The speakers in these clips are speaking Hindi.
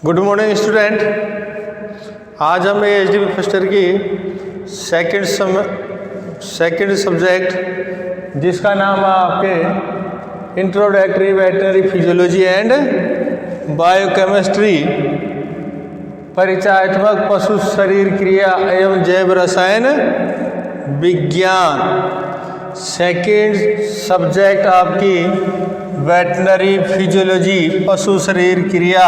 Good morning student. आज हम एचडीबी फर्स्ट ईयर की सेकंड सब्जेक्ट जिसका नाम है आपके introductory veterinary physiology and biochemistry, परिचयात्मक पशु शरीर क्रिया एवं जैव रसायन विज्ञान। सेकंड सब्जेक्ट आपकी वेटनरी फिजियोलॉजी, पशु शरीर क्रिया।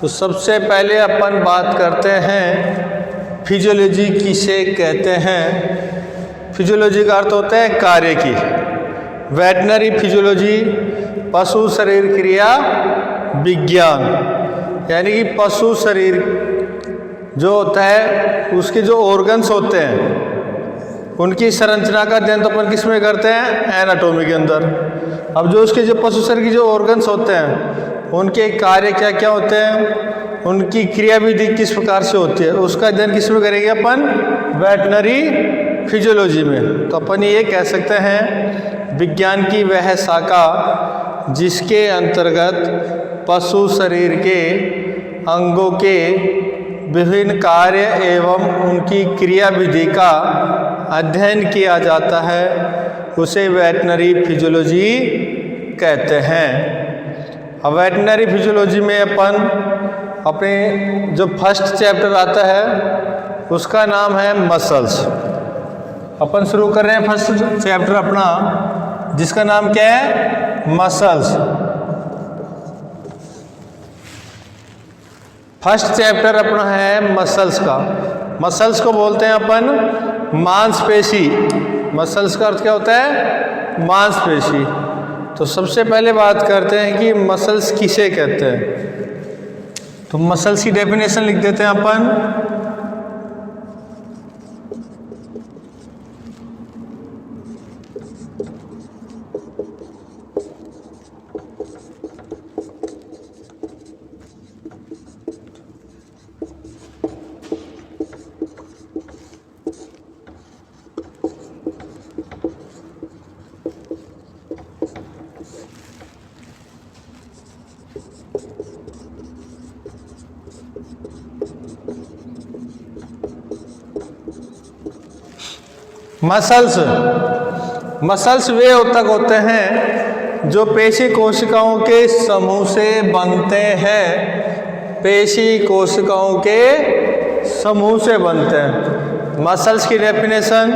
तो सबसे पहले अपन बात करते हैं फिजियोलॉजी किसे कहते हैं। फिजियोलॉजी का अर्थ होता है कार्य की। वेटनरी फिजियोलॉजी पशु शरीर क्रिया विज्ञान, यानी कि पशु शरीर जो होता है उसके जो ऑर्गन्स होते हैं उनकी संरचना का अध्ययन तो अपन किस में करते हैं, एनाटॉमी के अंदर। अब जो उसके जो पशु शरीर की जो ऑर्गन्स होते हैं उनके कार्य क्या क्या होते हैं, उनकी क्रियाविधि किस प्रकार से होती है, उसका अध्ययन किस में करेंगे अपन, वेटनरी फिजियोलॉजी में। तो अपन ये कह सकते हैं विज्ञान की वह शाखा जिसके अंतर्गत पशु शरीर के अंगों के विभिन्न कार्य एवं उनकी क्रियाविधि का अध्ययन किया जाता है, उसे वेटनरी फिजियोलॉजी कहते हैं। अब वेटनरी फिजियोलॉजी में अपन अपने जो फर्स्ट चैप्टर आता है उसका नाम है मसल्स। अपन शुरू कर रहे हैं फर्स्ट चैप्टर अपना जिसका नाम क्या है, मसल्स। फर्स्ट चैप्टर अपना है मसल्स का। मसल्स को बोलते हैं अपन मांसपेशी। मसल्स का अर्थ क्या होता है, मांसपेशी। तो सबसे पहले बात करते हैं कि मसल्स किसे कहते हैं। तो मसल्स की डेफिनेशन लिख देते हैं अपन। मसल्स वे ऊतक होते हैं जो पेशी कोशिकाओं के समूह से बनते हैं। पेशी कोशिकाओं के समूह से बनते हैं। मसल्स की डेफिनेशन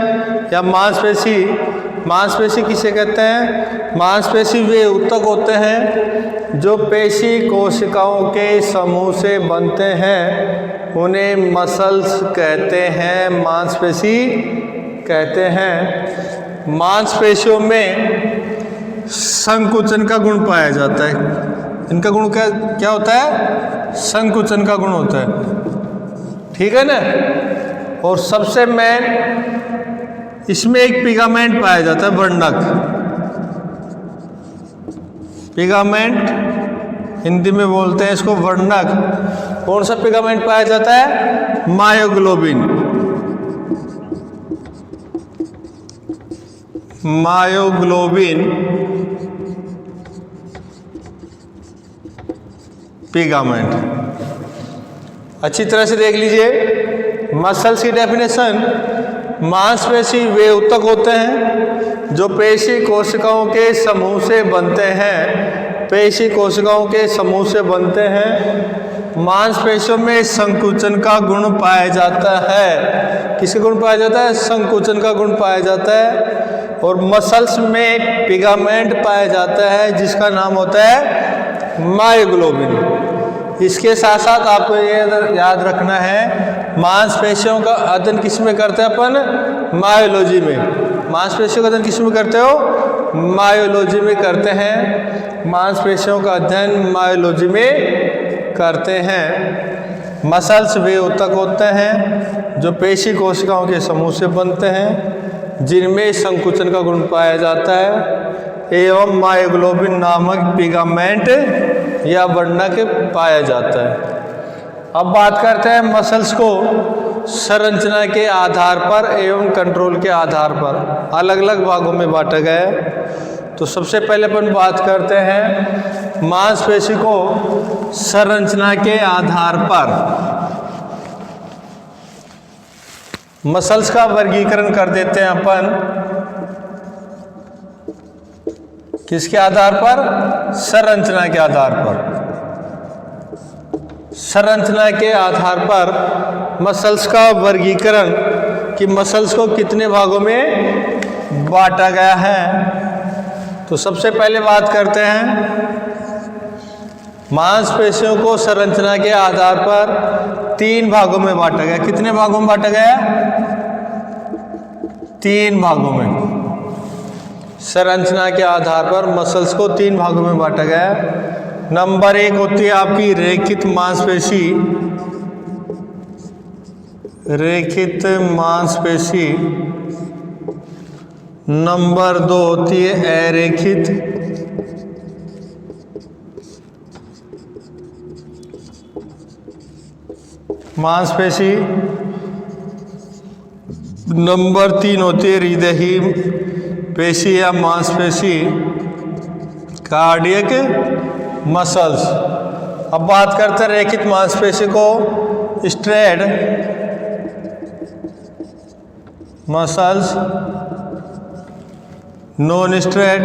या मांसपेशी किसे कहते हैं। मांसपेशी वे ऊतक होते हैं जो पेशी कोशिकाओं के समूह से बनते हैं, उन्हें मसल्स कहते हैं, मांसपेशी कहते हैं। मांसपेशियों में संकुचन का गुण पाया जाता है। इनका गुण क्या होता है, संकुचन का गुण होता है, ठीक है ना। और सबसे मेन इसमें एक पिगामेंट पाया जाता है, वर्णक। पिगामेंट हिंदी में बोलते हैं इसको वर्णक। कौन सा पिगामेंट पाया जाता है, मायोग्लोबिन। मायोग्लोबिन पिगामेंट। अच्छी तरह से देख लीजिए मसल्स की डेफिनेशन। मांसपेशी वे ऊतक होते हैं जो पेशी कोशिकाओं के समूह से बनते हैं। पेशी कोशिकाओं के समूह से बनते हैं। मांसपेशियों में संकुचन का गुण पाया जाता है। किसका गुण पाया जाता है, संकुचन का गुण पाया जाता है। और मसल्स में पिगामेंट पाया जाता है जिसका नाम होता है मायोग्लोबिन। इसके साथ साथ आपको ये याद रखना है मांसपेशियों का अध्ययन किस में करते हैं अपन, मायोलॉजी में। मांसपेशियों का अध्ययन किस में करते हो, मायोलॉजी में करते हैं। मांसपेशियों का अध्ययन मायोलॉजी में करते हैं। मसल्स वे ऊतक होते हैं जो पेशी कोशिकाओं के समूह से बनते हैं जिनमें संकुचन का गुण पाया जाता है एवं मायोग्लोबिन नामक पिगामेंट या वर्णक पाया जाता है। अब बात करते हैं मसल्स को संरचना के आधार पर एवं कंट्रोल के आधार पर अलग अलग भागों में बांटा गया है। तो सबसे पहले अपन बात करते हैं मांसपेशी को संरचना के आधार पर मसल्स का वर्गीकरण कर देते हैं अपन। किसके आधार पर? संरचना के आधार पर। संरचना के आधार पर मसल्स का वर्गीकरण कि मसल्स को कितने भागों में बांटा गया है। तो सबसे पहले बात करते हैं मांसपेशियों को संरचना के आधार पर 3 भागों में बांटा गया। कितने भागों में बांटा गया? 3 भागों में। संरचना के आधार पर मसल्स को 3 भागों में बांटा गया। नंबर 1 होती है आपकी रेखित मांसपेशी। रेखित मांसपेशी। नंबर 2 होती है अरेखित मांसपेशी। नंबर 3 होती है हृदयी पेशी या मांसपेशी, कार्डियक मसल्स। अब बात करते हैं रेखित मांसपेशी को। स्ट्रेड मसल्स, नॉन स्ट्रेड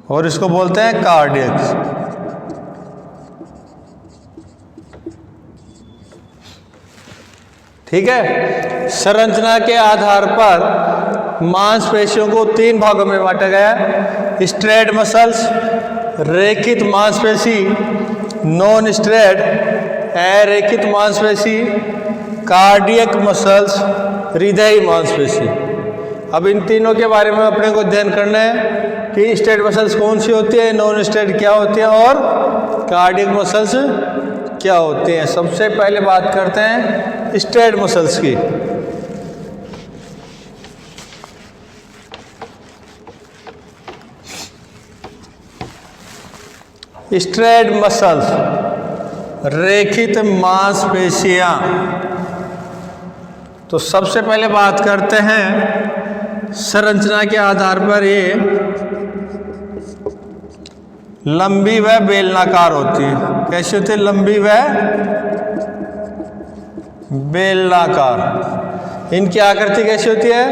और इसको बोलते हैं कार्डियक। ठीक है। संरचना के आधार पर मांसपेशियों को 3 भागों में बांटा गया। स्ट्रेड मसल्स, रेखित मांसपेशी, नॉन स्ट्रेड अरेखित मांसपेशी, कार्डियक मसल्स, हृदयी मांसपेशी। अब इन तीनों के बारे में अपने को अध्ययन करना है कि स्ट्रेड मसल्स कौन सी होती है, नॉन स्ट्रेड क्या होती है और कार्डियक मसल्स क्या होते हैं। सबसे पहले बात करते हैं स्ट्रेड मसल्स की। स्ट्रेड मसल्स रेखित मांसपेशियां। तो सबसे पहले बात करते हैं संरचना के आधार पर ये लंबी व बेलनाकार होती है। कैसी होती है? लंबी व बेलनाकार। इनकी आकृति कैसी होती है?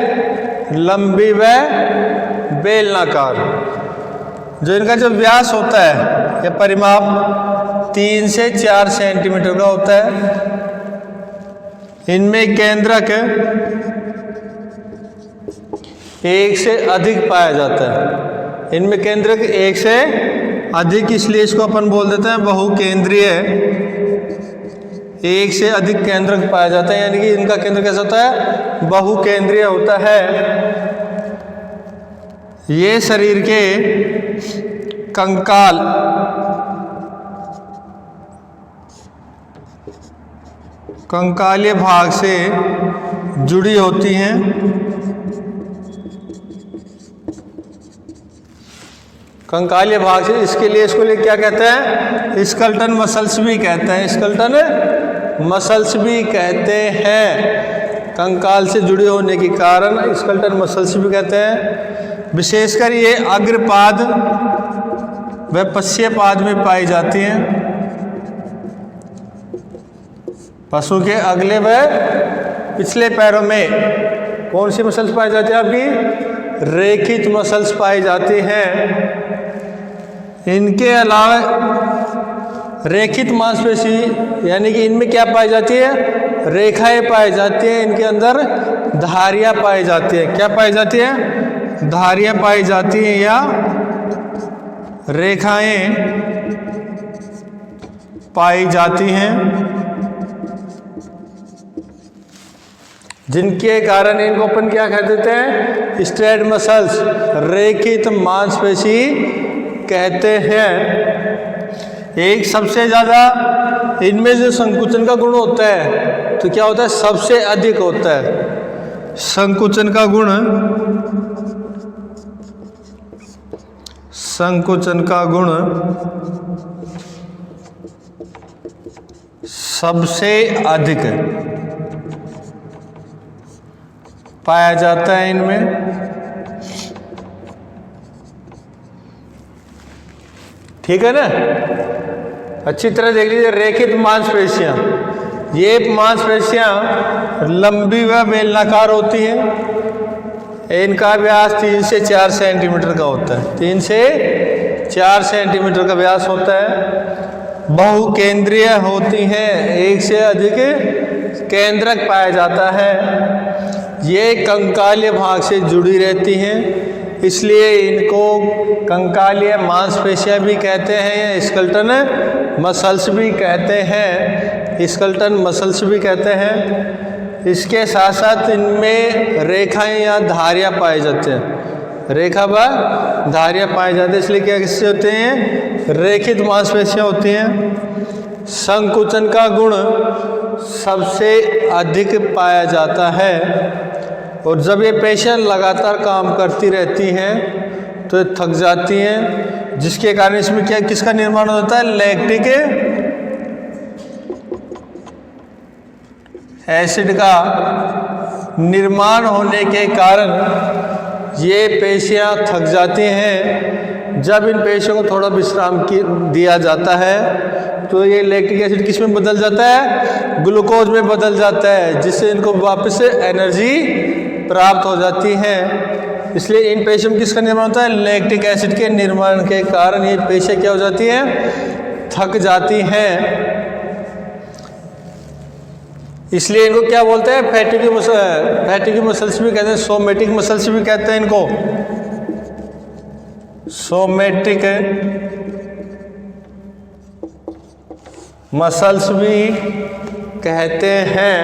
लंबी व बेलनाकार। जो इनका जो व्यास होता है या परिमाप 3 से 4 सेंटीमीटर का होता है। इनमें केंद्रक 1 से अधिक पाया जाता है। इनमें केंद्रक 1 से अधिक, इसलिए इसको अपन बोल देते हैं बहुकेंद्रीय। 1 से अधिक केंद्रक पाया जाता है, यानी कि इनका केंद्र कैसा होता है? बहुकेंद्रीय होता है। ये शरीर के कंकाल कंकालीय भाग से जुड़ी होती हैं। कंकालीय भाग से, इसके लिए इसको क्या कहते हैं? स्केलेटन मसल्स भी कहते हैं। स्केलेटन मसल्स भी कहते हैं। कंकाल से जुड़े होने के कारण स्केलेटन मसल्स भी कहते हैं। विशेषकर ये अग्रपाद व पश्चपाद में पाई जाती हैं। पशु के अगले व पिछले पैरों में कौन सी मसल्स पाई जाती है? आपकी रेखित मसल्स पाई जाती हैं। इनके अलावा रेखित मांसपेशी यानी कि इनमें क्या पाई जाती है? रेखाएं पाई जाती हैं। इनके अंदर धारियां पाई जाती है। क्या पाई जाती है? धारियां पाई जाती हैं या रेखाएं पाई जाती हैं, जिनके कारण इनको अपन क्या कह देते हैं? स्ट्रेड मसल्स, रेखित मांसपेशी कहते हैं। एक सबसे ज़्यादा इनमें जो संकुचन का गुण होता है तो क्या होता है? सबसे अधिक होता है संकुचन का गुण। संकुचन का गुण सबसे अधिक पाया जाता है इनमें। ठीक है ना। अच्छी तरह देख लीजिए, रेखित मांसपेशियां, ये मांसपेशियां लंबी व बेलनाकार होती हैं। इनका व्यास 3 से 4 सेंटीमीटर का होता है, 3 से 4 सेंटीमीटर का व्यास होता है। बहुकेंद्रीय होती हैं, एक से अधिक केंद्रक पाया जाता है। ये कंकालीय भाग से जुड़ी रहती हैं, इसलिए इनको कंकालीय मांसपेशियां भी कहते हैं या स्केलेटन मसल्स भी कहते हैं, स्केलेटन मसल्स भी कहते हैं। इसके साथ साथ इनमें रेखाएं या धारियां पाए जाते हैं, रेखा व धारियां पाए जाते हैं, इसलिए क्या किससे होते हैं, रेखित मांसपेशियां होती हैं। संकुचन का गुण सबसे अधिक पाया जाता है, और जब ये पेशियां लगातार काम करती रहती हैं तो ये थक जाती हैं, जिसके कारण इसमें क्या किसका निर्माण होता है, लैक्टिक एसिड का निर्माण होने के कारण ये पेशियां थक जाती हैं। जब इन पेशियों को थोड़ा विश्राम दिया जाता है तो ये लैक्टिक एसिड किस में बदल जाता है, ग्लूकोज में बदल जाता है, जिससे इनको वापस से एनर्जी प्राप्त हो जाती है। इसलिए इन पेशियों में किसका निर्माण होता है, लैक्टिक एसिड के निर्माण के कारण ये पेशियां क्या हो जाती हैं, थक जाती हैं। इसलिए इनको क्या बोलते हैं, फैटी मसल्स भी कहते हैं, सोमेटिक मसल्स भी कहते हैं इनको, सोमेटिक मसल्स भी कहते हैं।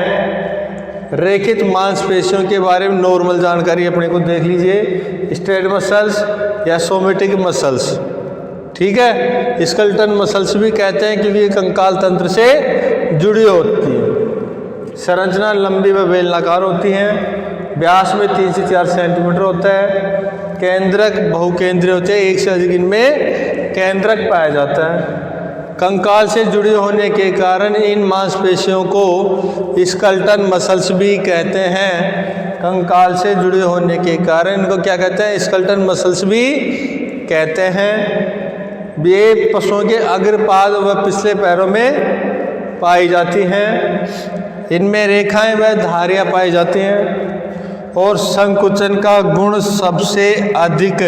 रेखित मांसपेशियों के बारे में नॉर्मल जानकारी अपने को देख लीजिए, स्ट्रेट मसल्स या सोमेटिक मसल्स, ठीक है। स्केलेटन मसल्स भी कहते हैं क्योंकि ये कंकाल तंत्र से जुड़ी होती है। संरचना लंबी व बेलनाकार होती हैं, व्यास में 3 से 4 सेंटीमीटर होता है। केंद्रक बहुकेंद्रीय होते हैं, एक से अधिक इनमें केंद्रक पाया जाता है। कंकाल से जुड़े होने के कारण इन मांसपेशियों को स्केलेटन मसल्स भी कहते हैं। कंकाल से जुड़े होने के कारण इनको क्या कहते हैं, स्केलेटन मसल्स भी कहते हैं। ये पशुओं के अग्रपाद व पिछले पैरों में पाई जाती हैं। इनमें रेखाएं व धारियां पाई जाती हैं, और संकुचन का गुण सबसे अधिक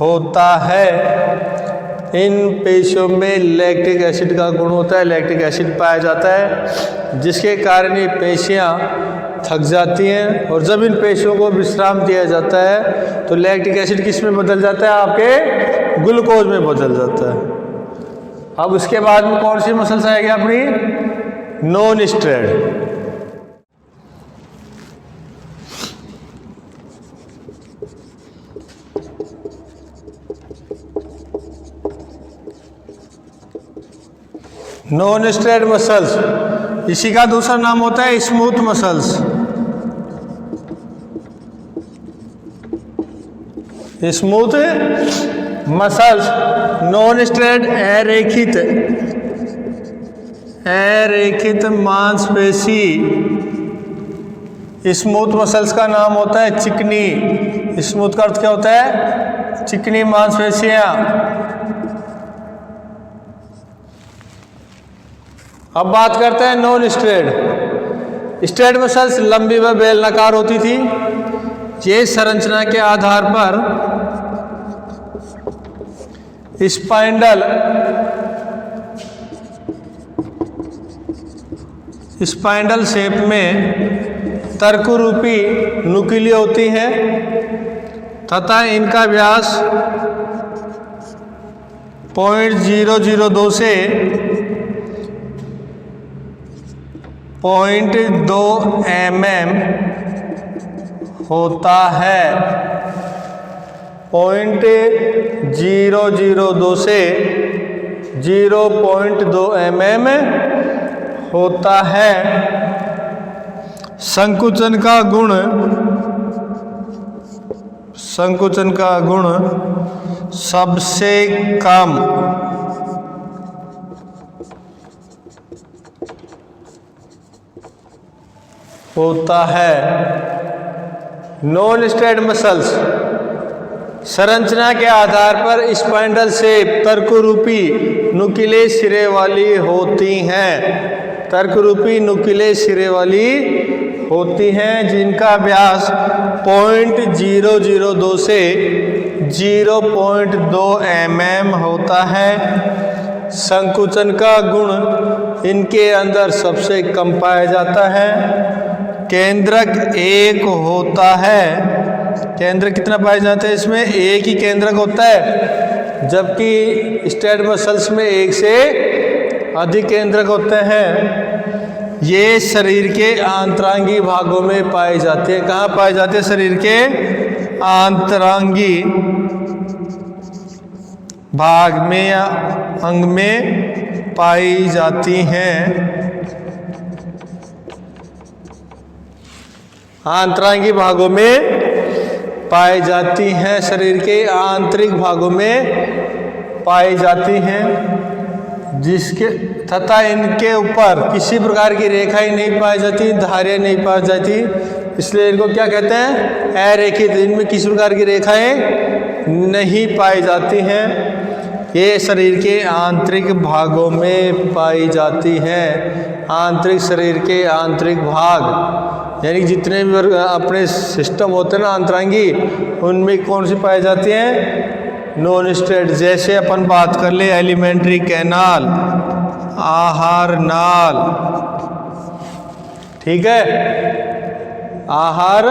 होता है। इन पेशियों में लैक्टिक एसिड का गुण होता है, लैक्टिक एसिड पाया जाता है, जिसके कारण ये पेशियां थक जाती हैं। और जब इन पेशियों को विश्राम दिया जाता है तो लैक्टिक एसिड किस में बदल जाता है, आपके ग्लूकोज में बदल जाता है। अब उसके बाद में कौन सी मसल्स आएगी अपनी, non steroid. Non steroid muscles, इसी का दूसरा नाम होता है smooth muscles. Smooth muscles, non steroid अरेखित मांसपेशी। स्मूथ मसल्स का नाम होता है चिकनी। स्मूथ का अर्थ क्या होता है, चिकनी मांसपेशियां। अब बात करते हैं नॉन स्टेरॉयड। स्टेरॉयड मसल्स लंबी व बेलनाकार होती थी। ये संरचना के आधार पर स्पाइंडल शेप में तर्करूपी नुकीली होती हैं, तथा इनका व्यास 0.002 से 0.2 mm होता है। 0.002 से 0.2 mm होता है। संकुचन का गुण सबसे कम होता है। नॉन स्ट्रेट मसल्स संरचना के आधार पर स्पाइंडल शेप तर्करूपी नुकीले सिरे वाली होती हैं। तर्करूपी नुकीले सिरे वाली होती हैं जिनका व्यास 0.002 से 0.2 mm होता है। संकुचन का गुण इनके अंदर सबसे कम पाया जाता है। केंद्रक एक होता है। केंद्रक कितना पाए जाते हैं इसमें? एक ही केंद्रक होता है, जबकि स्ट्रेट मसल्स में एक से अधिक केंद्रक होते हैं। ये शरीर के आंतरांगी भागों में पाए जाते हैं। कहाँ पाए जाते हैं? शरीर के आंतरांगी भाग में या अंग में पाई जाती हैं। आंतरांगी भागों में पाई जाती हैं, शरीर के आंतरिक भागों में पाई जाती हैं, जिसके तथा इनके ऊपर किसी प्रकार की रेखाएं नहीं पाई जाती, धारियां नहीं पाई जाती, इसलिए इनको क्या कहते हैं? अरेखित। इनमें किसी प्रकार की रेखाएं नहीं पाई जाती हैं। ये शरीर के आंतरिक भागों में पाई जाती हैं। आंतरिक शरीर के आंतरिक भाग यानी जितने भी अपने सिस्टम होते हैं ना आंतरांगी, उनमें कौन सी पाई जाती हैं? Non straight. जैसे अपन बात कर ले एलिमेंट्री कैनाल, आहार नाल, ठीक है, आहार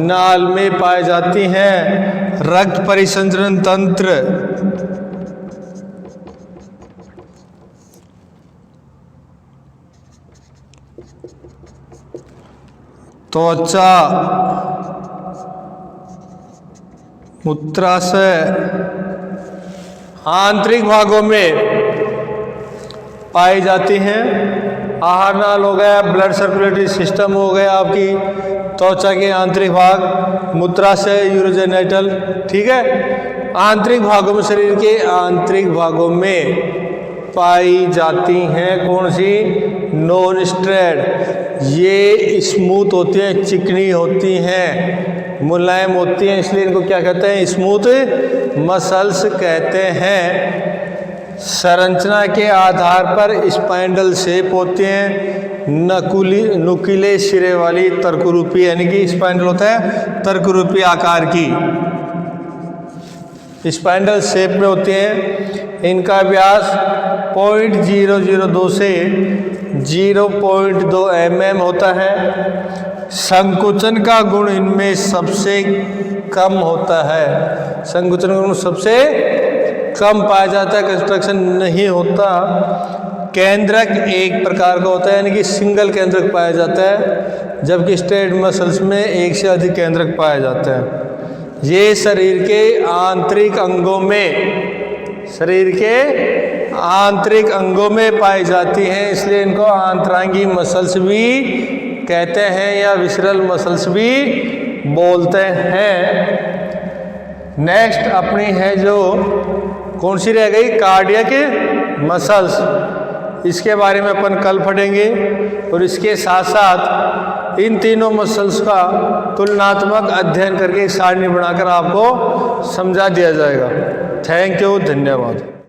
नाल में पाई जाती हैं। रक्त परिसंचरण तंत्र, त्वचा, मूत्राशय, आंतरिक भागों में पाई जाती हैं। आहार नाल हो गया, ब्लड सर्कुलेटरी सिस्टम हो गया, आपकी त्वचा के आंतरिक भाग, मूत्राशय, यूरोजेनिटल, ठीक है। आंतरिक भागों में, शरीर के आंतरिक भागों में पाई जाती हैं। कौन सी? Non straight. ये स्मूथ होती हैं, चिकनी होती हैं, मुलायम होती हैं, इसलिए इनको क्या कहते हैं? स्मूथ मसल्स कहते हैं। संरचना के आधार पर स्पाइंडल शेप होती हैं। नुकीले सिरे वाली तर्करूपी, यानी कि स्पाइंडल होता है तर्करूपी आकार की, स्पाइंडल शेप में होती हैं। इनका व्यास 0.002 से 0.2 mm होता है। संकुचन का गुण इनमें सबसे कम होता है। संकुचन का गुण सबसे कम पाया जाता है, कंस्ट्रक्शन नहीं होता। केंद्रक एक प्रकार का होता है, यानी कि सिंगल केंद्रक पाया जाता है, जबकि स्ट्रेट मसल्स में एक से अधिक केंद्रक पाया जाता है। ये शरीर के आंतरिक अंगों में, शरीर के आंतरिक अंगों में पाई जाती हैं, इसलिए इनको आंतरांगी मसल्स भी कहते हैं या विसरल मसल्स भी बोलते हैं। नेक्स्ट अपनी है जो कौन सी रह गई? Cardiac muscles. इसके बारे में अपन कल पढ़ेंगे और इसके साथ साथ इन तीनों मसल्स का तुलनात्मक अध्ययन करके एक सारणी बनाकर आपको समझा दिया जाएगा। थैंक यू, धन्यवाद।